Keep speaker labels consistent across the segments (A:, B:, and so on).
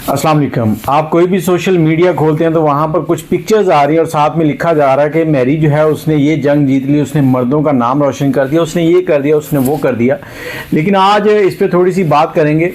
A: अस्सलाम वालेकुम। आप कोई भी सोशल मीडिया खोलते हैं तो वहाँ पर कुछ पिक्चर्स आ रही है और साथ में लिखा जा रहा है कि मैरी जो है उसने ये जंग जीत ली, उसने मर्दों का नाम रोशन कर दिया, उसने ये कर दिया, उसने वो कर दिया। लेकिन आज इस पर थोड़ी सी बात करेंगे।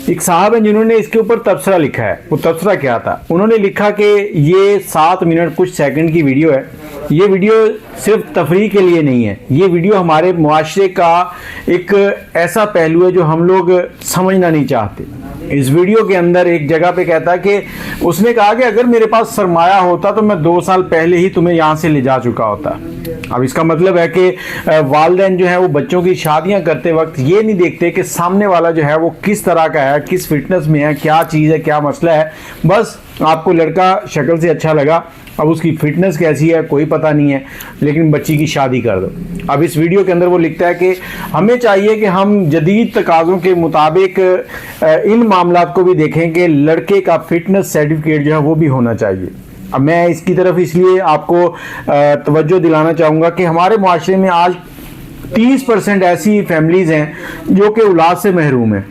A: एक साहब हैं जिन्होंने इसके ऊपर तबसरा लिखा है। वो तबसरा क्या था? उन्होंने लिखा कि ये 7 मिनट कुछ सेकंड की वीडियो है। ये वीडियो सिर्फ तफरीह के लिए नहीं है, ये वीडियो हमारे मुआशरे का एक ऐसा पहलू है जो हम लोग समझना नहीं चाहते। इस वीडियो के अंदर एक जगह पे कहता है कि उसने कहा कि अगर मेरे पास सरमाया होता तो मैं 2 साल पहले ही तुम्हें यहाँ से ले जा चुका होता। अब इसका मतलब है कि वालिदैन जो है वो बच्चों की शादियां करते वक्त ये नहीं देखते कि सामने वाला जो है वो किस तरह का है, किस फिटनेस में है, क्या चीज़ है, क्या मसला है। बस आपको लड़का शक्ल से अच्छा लगा, अब उसकी फिटनेस कैसी है कोई पता नहीं है, लेकिन बच्ची की शादी कर दो। अब इस वीडियो के अंदर वो लिखता है कि हमें चाहिए कि हम जदीद तकाज़ों के मुताबिक इन मामलात को भी देखें कि लड़के का फिटनेस सर्टिफिकेट जो है वो भी होना चाहिए। अब मैं इसकी तरफ इसलिए आपको तवज्जो दिलाना चाहूँगा कि हमारे मुआशरे में आज 30% ऐसी फैमिलीज़ हैं जो कि औलाद से महरूम हैं,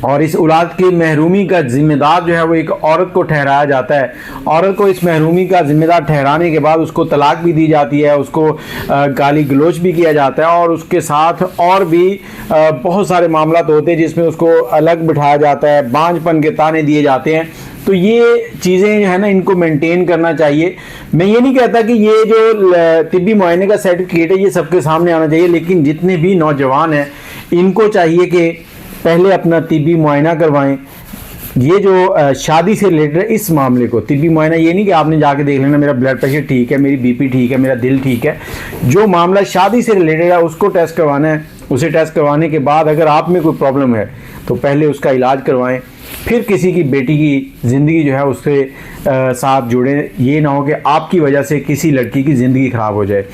A: और इस औलाद की महरूमी का जिम्मेदार जो है वो एक औरत को ठहराया जाता है। औरत को इस महरूमी का जिम्मेदार ठहराने के बाद उसको तलाक भी दी जाती है, उसको गाली गलोच भी किया जाता है, और उसके साथ और भी बहुत सारे मामला होते हैं जिसमें उसको अलग बिठाया जाता है, बांझपन के ताने दिए जाते हैं। तो ये चीज़ें जो है ना, इनको मेंटेन करना चाहिए। मैं ये नहीं कहता कि ये जो तिब्बी मुआयने का सर्टिफिकेट है ये सबके सामने आना चाहिए, लेकिन जितने भी नौजवान हैं इनको चाहिए कि पहले अपना तिब्बी मुआयना करवाएं। ये जो शादी से रिलेटेड है इस मामले को, तिब्बी मुआयना ये नहीं कि आपने जाके देख लेना मेरा ब्लड प्रेशर ठीक है, मेरी बीपी ठीक है, मेरा दिल ठीक है। जो मामला शादी से रिलेटेड है उसको टेस्ट करवाना है। उसे टेस्ट करवाने के बाद अगर आप में कोई प्रॉब्लम है तो पहले उसका इलाज करवाएं, फिर किसी की बेटी की ज़िंदगी जो है उससे साथ जुड़ें। ये ना हो कि आपकी वजह से किसी लड़की की ज़िंदगी ख़राब हो जाए।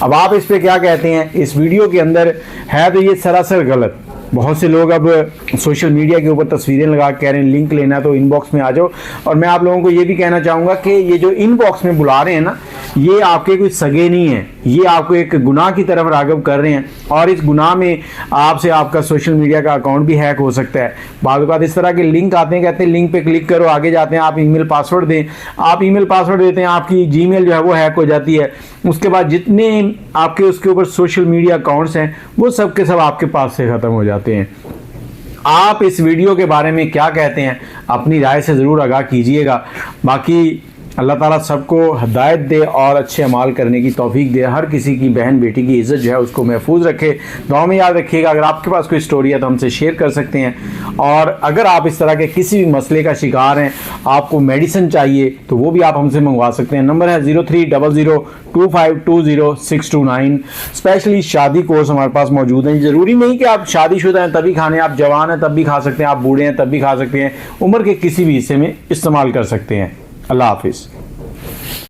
A: अब आप इस पे क्या कहते हैं? इस वीडियो के अंदर है तो ये सरासर गलत। बहुत से लोग अब सोशल मीडिया के ऊपर तस्वीरें लगा कह रहे हैं लिंक लेना है तो इनबॉक्स में आ जाओ। और मैं आप लोगों को ये भी कहना चाहूँगा कि ये जो इनबॉक्स में बुला रहे हैं ना, ये आपके कोई सगे नहीं हैं, ये आपको एक गुनाह की तरफ राग़िब कर रहे हैं, और इस गुनाह में आपसे आपका सोशल मीडिया का अकाउंट भी हैक हो सकता है। बाद बात इस तरह के लिंक आते हैं, कहते हैं लिंक पे क्लिक करो, आगे जाते हैं, आप ईमेल पासवर्ड दें। आप ईमेल पासवर्ड देते हैं, आपकी जीमेल जो है वो हैक हो जाती है। उसके बाद जितने आपके उसके ऊपर सोशल मीडिया अकाउंट्स हैं वो सब के सब आपके पास से ख़त्म हो जाते हैं। आप इस वीडियो के बारे में क्या कहते हैं? अपनी राय से ज़रूर आगाह कीजिएगा। बाकी अल्लाह ताला सबको हिदायत दे और अच्छे अमाल करने की तौफीक दे। हर किसी की बहन बेटी की इज़्ज़त जो है उसको महफूज रखे। दुआ में याद रखिएगा। अगर आपके पास कोई स्टोरी है तो हमसे शेयर कर सकते हैं, और अगर आप इस तरह के किसी भी मसले का शिकार हैं, आपको मेडिसिन चाहिए तो वो भी आप हमसे मंगवा सकते हैं। नंबर है 03002520 स्पेशली शादी कोर्स हमारे पास मौजूद हैं। ज़रूरी नहीं कि आप शादीशुदा हैं तभी खाने, आप जवान हैं तब भी खा सकते हैं, आप बूढ़े हैं तब भी खा सकते हैं, उम्र के किसी भी हिस्से में इस्तेमाल कर सकते हैं। अल्लाह हाफिज़।